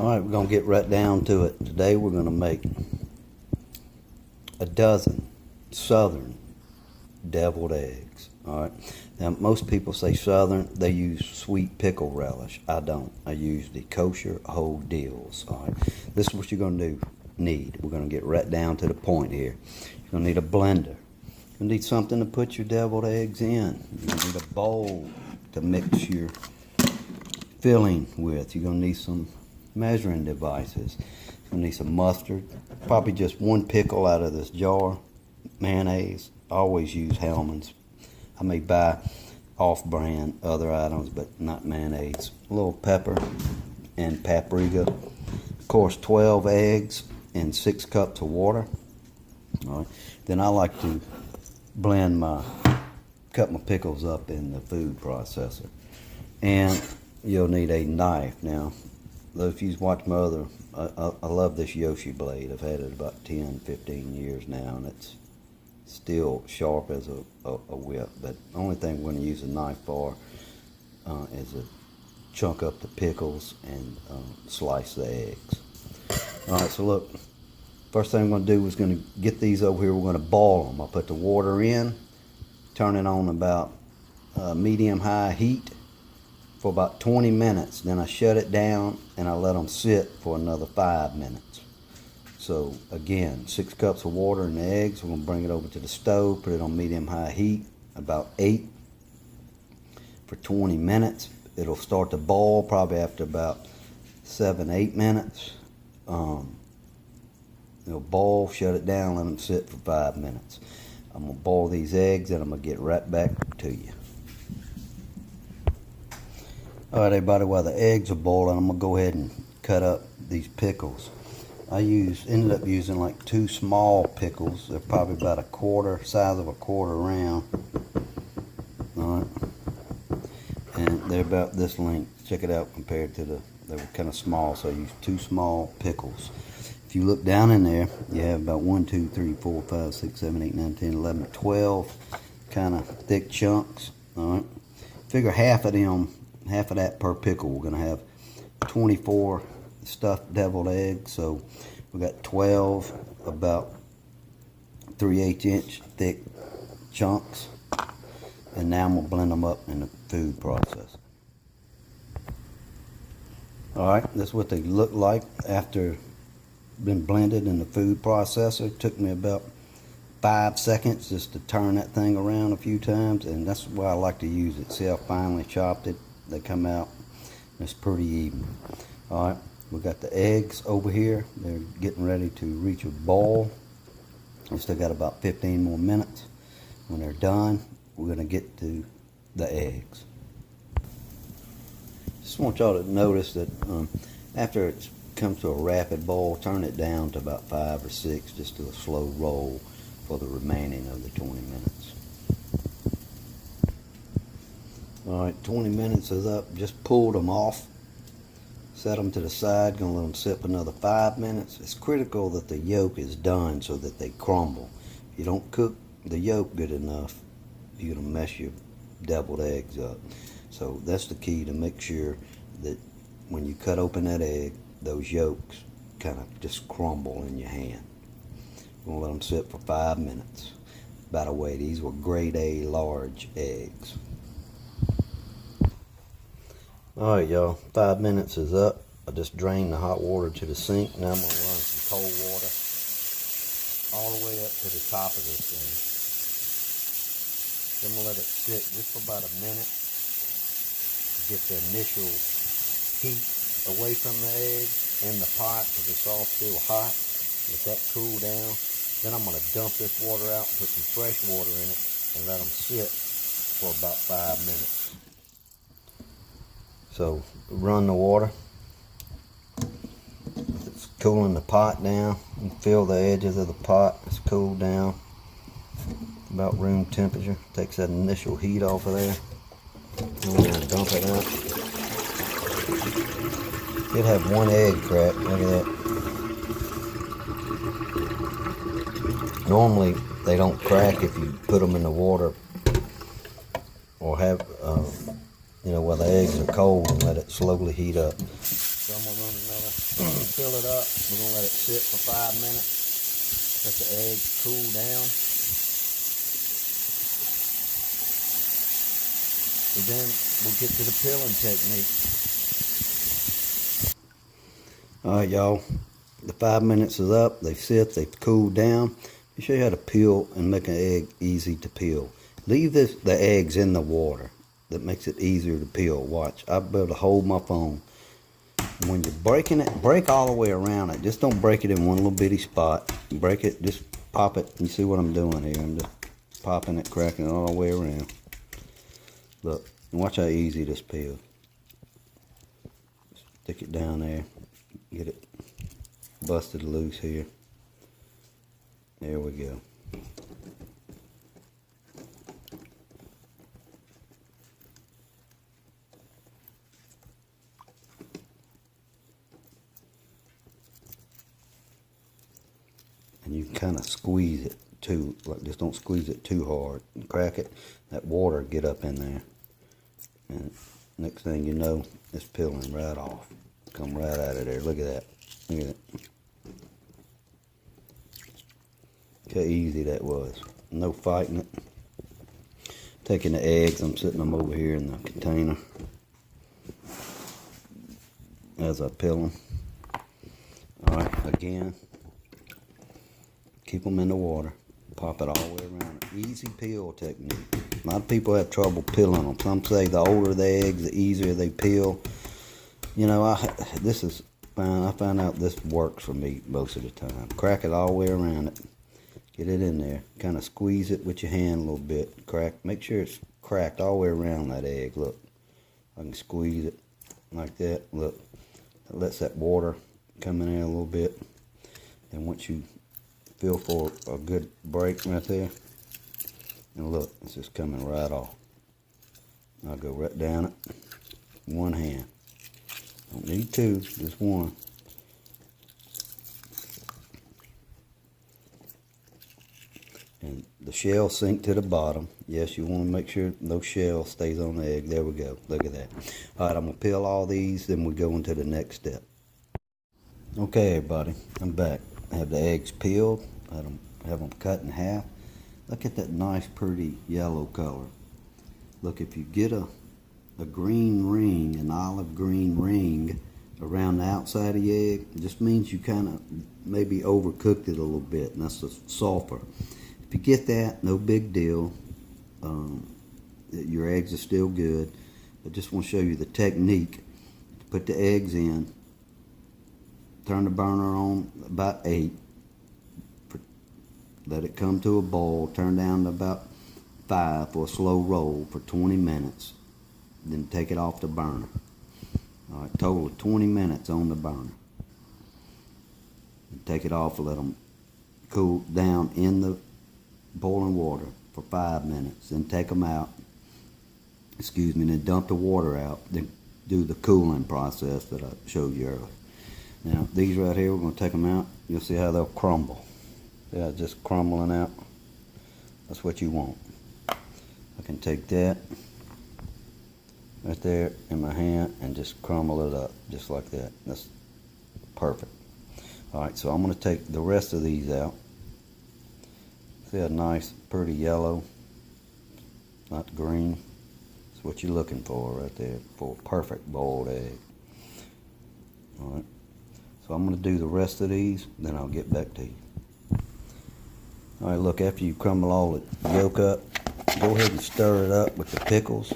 Alright, we're going to get right down to it. Today we're going to make a dozen Southern deviled eggs. Alright, now most people say Southern, they use sweet pickle relish. I don't. I use the kosher whole dills. Alright, this is what you're going to need. We're going to get right down to the point here. You're going to need a blender. You're going to need something to put your deviled eggs in. You're going to need a bowl to mix your filling with. You're going to need some measuring devices. You're going to need some mustard, probably just one pickle out of this jar, mayonnaise. I always use Hellmann's. I may buy off-brand other items, but not mayonnaise. A little pepper and paprika. Of course, 12 eggs and 6 cups of water. All right. Then I like to cut my pickles up in the food processor. And you'll need a knife. Now, if you've watched my other, I love this Yoshi blade. I've had it about 10, 15 years now, and it's still sharp as a whip. But the only thing we're going to use a knife for is to chunk up the pickles and slice the eggs. Alright, so look, first thing I'm going to do is going to get these over here. We're going to boil them. I'll put the water in, turn it on about medium-high heat for about 20 minutes. Then I shut it down and I let them sit for another 5 minutes. So again, 6 cups of water and the eggs. We're going to bring it over to the stove, put it on medium-high heat, about 8 for 20 minutes. It'll start to boil probably after about 7-8 minutes. It'll boil, shut it down, let them sit for 5 minutes. I'm going to boil these eggs and I'm going to get right back to you. Alright everybody, while the eggs are boiling, I'm going to go ahead and cut up these pickles. I ended up using like 2 small pickles. They're probably about size of a quarter round. Alright. And they're about this length. Check it out compared to they were kind of small, so I used 2 small pickles. If you look down in there, you have about 1, 2, 3, 4, 5, 6, 7, 8, 9, 10, 11, 12 kind of thick chunks. Alright. Figure half of that per pickle. We're going to have 24 stuffed deviled eggs, so we got 12 about 3/8 inch thick chunks, and now I'm going to blend them up in the food processor. Alright, this is what they look like after been blended in the food processor. It took me about 5 seconds just to turn that thing around a few times, and that's why I like to use it. See how finely chopped they come out. It's pretty even. Alright, we got the eggs over here. They're getting ready to reach a boil. We still got about 15 more minutes. When they're done, we're going to get to the eggs. Just want y'all to notice that after it comes to a rapid boil, turn it down to about 5 or 6, just to a slow roll for the remaining of the 20 minutes. Alright, 20 minutes is up. Just pulled them off. Set them to the side. Gonna let them sit for another 5 minutes. It's critical that the yolk is done so that they crumble. If you don't cook the yolk good enough, you're gonna mess your deviled eggs up. So that's the key, to make sure that when you cut open that egg, those yolks kind of just crumble in your hand. We're gonna let them sit for 5 minutes. By the way, these were grade A large eggs. Alright y'all, 5 minutes is up. I just drained the hot water to the sink. Now I'm going to run some cold water all the way up to the top of this thing. Then we'll let it sit just for about a minute to get the initial heat away from the egg in the pot, because it's all still hot. Let that cool down. Then I'm going to dump this water out, put some fresh water in it, and let them sit for about 5 minutes. So run the water. It's cooling the pot down. You feel the edges of the pot. It's cooled down about room temperature. Takes that initial heat off of there. And we're gonna dump it out. Did have 1 egg crack. Look at that. Normally they don't crack if you put them in the water or have while the eggs are cold, and let it slowly heat up. So I'm gonna run another, fill it up. We're gonna let it sit for 5 minutes. Let the eggs cool down. And then we'll get to the peeling technique. Alright, y'all. The 5 minutes is up. They've sit, they've cooled down. Let me show you how to peel and make an egg easy to peel. Leave the eggs in the water. That makes it easier to peel. Watch. I'll be able to hold my phone. When you're breaking it, break all the way around it. Just don't break it in one little bitty spot. Break it, just pop it. You see what I'm doing here? I'm just popping it, cracking it all the way around. Look, watch how easy this peels. Stick it down there. Get it busted loose here. There we go. And you kind of squeeze it too, like just don't squeeze it too hard. And crack it, that water get up in there. And next thing you know, it's peeling right off. Come right out of there. Look at that. Look at it. Look how easy that was. No fighting it. Taking the eggs, I'm setting them over here in the container as I peel them. Alright, again, keep them in the water. Pop it all the way around. Easy peel technique. A lot of people have trouble peeling them. Some say the older the eggs, the easier they peel. You know, this is fine. I find out this works for me most of the time. Crack it all the way around it. Get it in there. Kind of squeeze it with your hand a little bit. Crack. Make sure it's cracked all the way around that egg. Look. I can squeeze it like that. Look. It lets that water come in there a little bit. And once you feel for a good break right there, and look, it's just coming right off. I'll go right down it. One hand. Don't need two, just one. And the shell sink to the bottom. Yes, you want to make sure no shell stays on the egg. There we go. Look at that. All right, I'm going to peel all these, then we go into the next step. Okay, everybody, I'm back. I have the eggs peeled. I have them cut in half. Look at that nice, pretty yellow color. Look, if you get a green ring, an olive green ring around the outside of the egg, it just means you kind of maybe overcooked it a little bit, and that's the sulfur. If you get that, no big deal. Your eggs are still good. I just want to show you the technique to put the eggs in. Turn the burner on about 8. Let it come to a boil. Turn down to about 5 for a slow roll for 20 minutes. Then take it off the burner. All right, total of 20 minutes on the burner. Take it off and let them cool down in the boiling water for 5 minutes. Then take them out. Excuse me. Then dump the water out. Then do the cooling process that I showed you earlier. Now, these right here, we're going to take them out. You'll see how they'll crumble. Yeah, just crumbling out. That's what you want. I can take that right there in my hand and just crumble it up just like that. That's perfect. Alright, so I'm going to take the rest of these out. See how nice, pretty yellow, not green. That's what you're looking for right there for a perfect boiled egg. Alright, so I'm going to do the rest of these, then I'll get back to you. Alright, look, after you crumble all the yolk up, go ahead and stir it up with the pickles.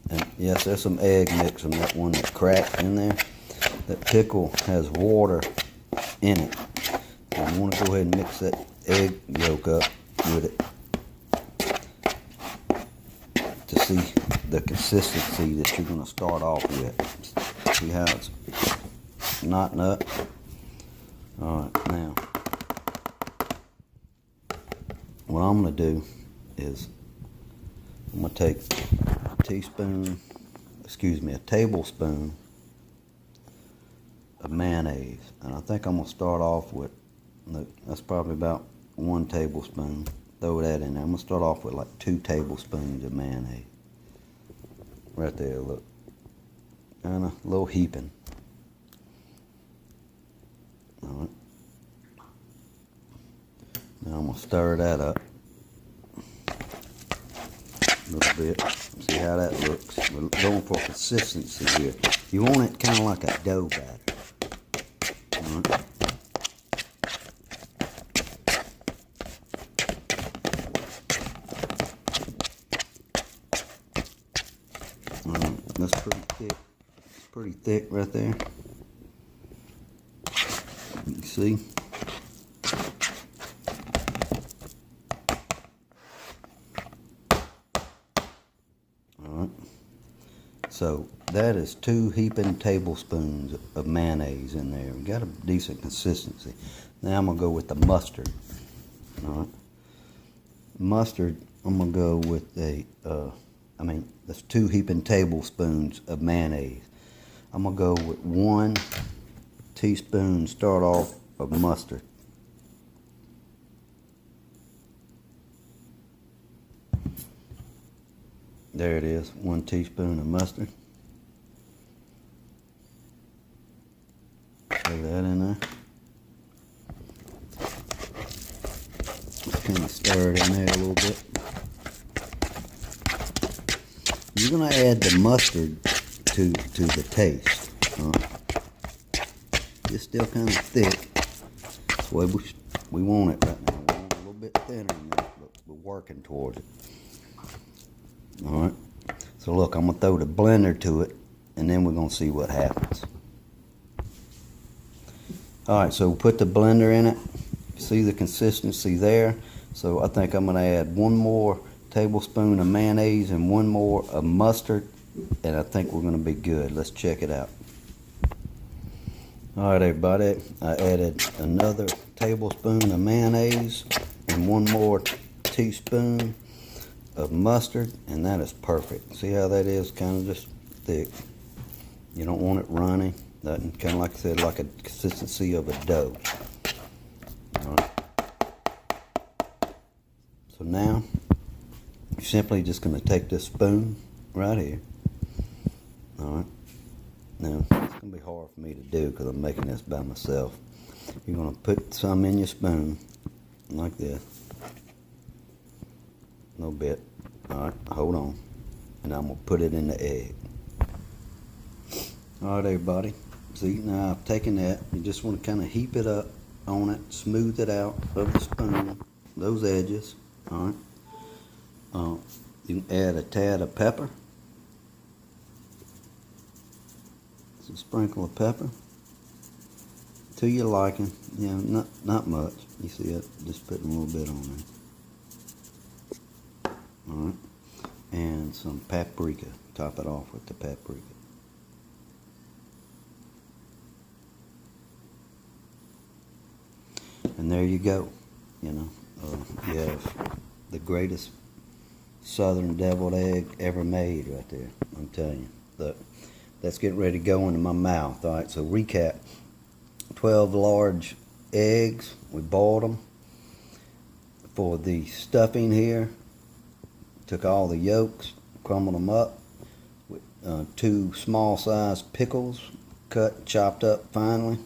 And yes, there's some egg mix in that one that cracked in there. That pickle has water in it. So you want to go ahead and mix that egg yolk up with it to see the consistency that you're going to start off with. See how it's knotting up? Alright, now what I'm going to do is I'm going to take a tablespoon of mayonnaise, and I think I'm going to start off with, look, that's probably about 1 tablespoon. Throw that in there. I'm going to start off with like 2 tablespoons of mayonnaise. Right there, look. And a little heaping. Alright. Now I'm going to stir that up a little bit. See how that looks. We're going for consistency here. You want it kind of like a dough batter. Alright. That's pretty thick. It's pretty thick right there. You see? Alright. So that is 2 heaping tablespoons of mayonnaise in there. We got a decent consistency. Now I'm gonna go with the mustard. Alright. Mustard, I'm gonna go with that's 2 heaping tablespoons of mayonnaise. I'm gonna go with 1 teaspoon start off of mustard. There it is, 1 teaspoon of mustard. Throw that in there. Just kind of stir it in there a little bit. You're going to add the mustard to the taste. It's still kind of thick. That's the way we want it right now. We want it a little bit thinner than that, but we're working towards it. Alright. So look, I'm going to throw the blender to it, and then we're going to see what happens. Alright, so put the blender in it. See the consistency there? So I think I'm going to add 1 more tablespoon of mayonnaise and 1 more of mustard, and I think we're going to be good. Let's check it out. Alright everybody, I added another tablespoon of mayonnaise and 1 more teaspoon of mustard, and that is perfect. See how that is? Kind of just thick. You don't want it runny. That kind of, like I said, like a consistency of a dough. Alright. So now you're simply just going to take this spoon right here. Alright. Now, it's going to be hard for me to do because I'm making this by myself. You're going to put some in your spoon, like this. A little bit. Alright, hold on. And I'm going to put it in the egg. Alright, everybody. See, now I've taken that. You just want to kind of heap it up on it, smooth it out of the spoon, those edges. Alright. You can add a tad of pepper. A sprinkle of pepper to your liking. Not much. You see it? Just putting a little bit on there. Alright. And some paprika. Top it off with the paprika. And there you go. You have the greatest southern deviled egg ever made right there. I'm telling you. Look. That's getting ready to go into my mouth. Alright, so recap. 12 large eggs. We boiled them. For the stuffing here, took all the yolks, crumbled them up. With 2 small sized pickles, chopped up finely.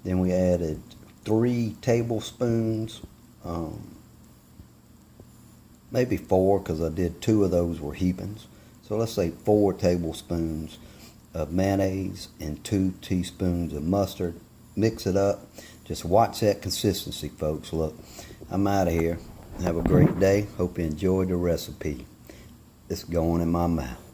Then we added 3 tablespoons, maybe 4 because I did 2 of those were heapings. So let's say 4 tablespoons of mayonnaise and 2 teaspoons of mustard. Mix it up. Just watch that consistency, folks. Look, I'm out of here. Have a great day. Hope you enjoyed the recipe. It's going in my mouth.